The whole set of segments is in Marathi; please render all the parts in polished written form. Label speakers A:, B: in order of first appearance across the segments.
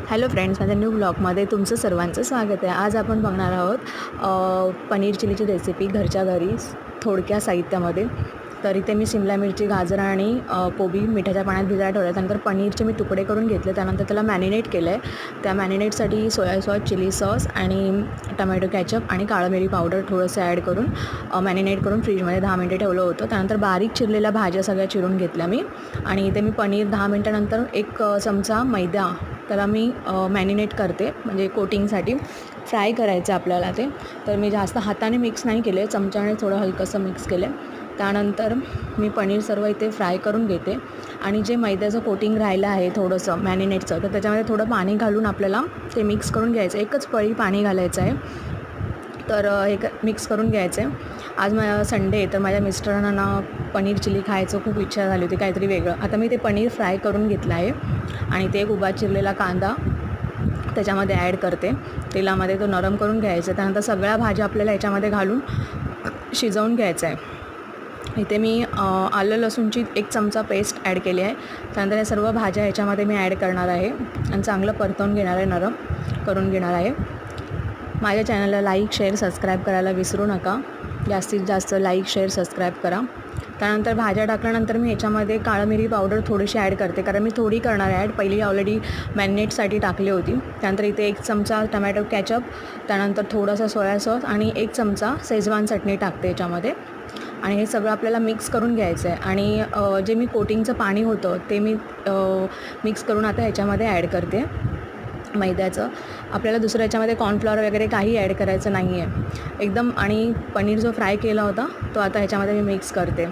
A: हॅलो फ्रेंड्स, माझ्या न्यू ब्लॉगमध्ये तुमचं सर्वांचं स्वागत आहे। आज आपण बघणार आहोत पनीर चिलीची रेसिपी घरच्या घरी थोडक्या साहित्यामध्ये। तर इथे मी शिमला मिरची, गाजर आणि कोबी मिठाच्या पाण्यात भिजायला ठेवलं। त्यानंतर पनीरचे मी तुकडे करून घेतले, त्यानंतर त्याला मॅरिनेट केलं आहे। त्या मॅरिनेटसाठी सोया सॉस, चिली सॉस आणि टमॅटो कॅचअप आणि काळं मिरी पावडर थोडंसं ॲड करून मॅरिनेट करून फ्रीजमध्ये 10 मिनिटे ठेवलं होतं। त्यानंतर बारीक चिरलेल्या भाज्या सगळ्या चिरून घेतल्या मी आणि इथे मी पनीर 10 मिनिटानंतर 1 चमचा मैदा त्याला मी मॅरिनेट करते, म्हणजे कोटिंगसाठी फ्राय करायचं आपल्याला ते। तर मी जास्त हाताने मिक्स नाही केले, चमच्याने थोडं हलकंसं मिक्स केलं। त्यानंतर मी पनीर सर्व इथे फ्राय करून घेते आणि जे मैद्याचं कोटिंग राहिलं आहे थोडंसं मॅरिनेटचं, तर त्याच्यामध्ये थोडं पाणी घालून आपल्याला ते मिक्स करून घ्यायचं। एकच पळी पाणी घालायचं आहे, तर हे मिक्स करून घ्यायचं आहे। आज संडे आहे, तर माझ्या मिस्टरांना पनीर चिली खायचं खूप इच्छा झाली होती, काहीतरी वेगळं। आता मी ते पनीर फ्राय करून घेतलं आहे आणि ते एक उभा चिरलेला कांदा त्याच्यामध्ये ॲड करते तेलामध्ये, तो नरम करून घ्यायचा। त्यानंतर सगळ्या भाज्या आपल्याला याच्यामध्ये घालून शिजवून घ्यायचं आहे। इथे मी आलं लसूणची 1 चमचा पेस्ट ॲड केली आहे। त्यानंतर या सर्व भाज्या ह्याच्यामध्ये मी ॲड करणार आहे आणि चांगलं परतवून घेणार आहे, नरम करून घेणार आहे। माझ्या चॅनलला लाईक, शेअर, सबस्क्राईब करायला विसरू नका। जास्तीत जास्त लाईक, शेअर, सबस्क्राईब करा। त्यानंतर भाज्या टाकल्यानंतर मी ह्याच्यामध्ये काळं मिरी पावडर थोडीशी ॲड करते, कारण मी थोडी करणार आहे ॲड, पहिली ऑलरेडी मॅरिनेटसाठी टाकली होती। त्यानंतर इथे 1 चमचा टमॅटो कॅचअप, त्यानंतर थोडासा सोया सॉस आणि 1 चमचा शेजवान चटणी टाकते याच्यामध्ये आणि हे सगळं आपल्याला मिक्स करून घ्यायचं आहे। आणि जे मी कोटिंगचं पाणी होतं ते मी मिक्स करून आता ह्याच्यामध्ये ॲड करते मैद्याचं। आपल्याला दुसरं याच्यामध्ये कॉर्नफ्लॉवर वगैरे काही ॲड करायचं नाही आहे एकदम। आणि पनीर जो फ्राय केला होता तो आता ह्याच्यामध्ये मी मिक्स करते।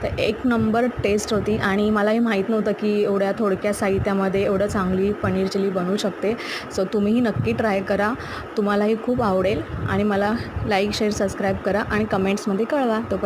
A: तर 1 नंबर टेस्ट होती आणि मलाही माहीत नव्हतं की एवढ्या थोडक्या साहित्यामध्ये एवढं चांगली पनीर चिली बनवू शकते। सो तुम्हीही नक्की ट्राय करा, तुम्हालाही खूप आवडेल। आणि मला लाईक, शेअर, सबस्क्राईब करा आणि कमेंट्समध्ये कळवा।